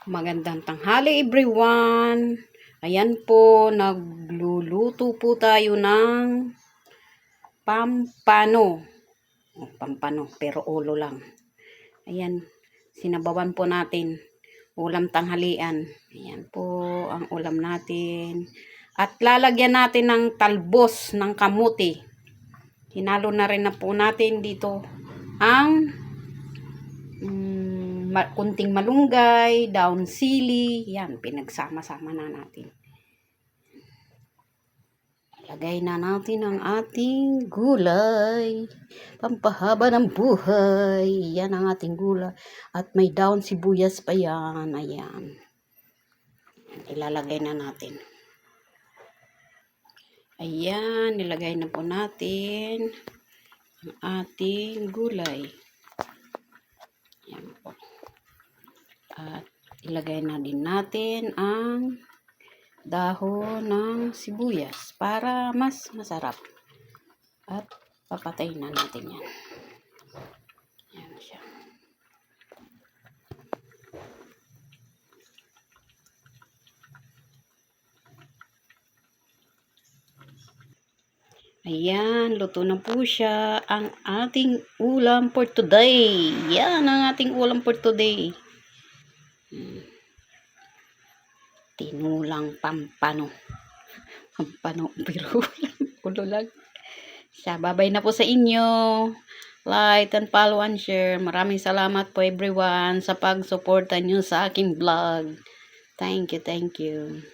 Magandang tanghali everyone. Ayan po, nagluluto po tayo ng pampano. Pampano, pero ulo lang. Ayan, sinabawan po natin. Ulam tanghalian. Ayan po ang ulam natin. At lalagyan natin ng talbos ng kamuti. Hinalo na rin na po natin dito ang kunting malunggay, daon sili, yan, pinagsama-sama na natin. Lagay na natin ang ating gulay, pampahaba ng buhay, yan ang ating gulay, at may daon sibuyas pa yan, ayan. Ilalagay na natin. Ayan, nilagay na po natin ang ating gulay. Ayan po. At ilagay na din natin ang dahon ng sibuyas para mas masarap. At papatayin na natin yan. Yan siya. Ayan, luto na po siya ang ating ulam for today. Yan ang ating ulam for today. Tinulang pampano. Pampano, pero ulo lang. Siya, babay na po sa inyo. Like and follow and share. Maraming salamat po everyone sa pag-suporta nyo sa aking vlog. Thank you, thank you.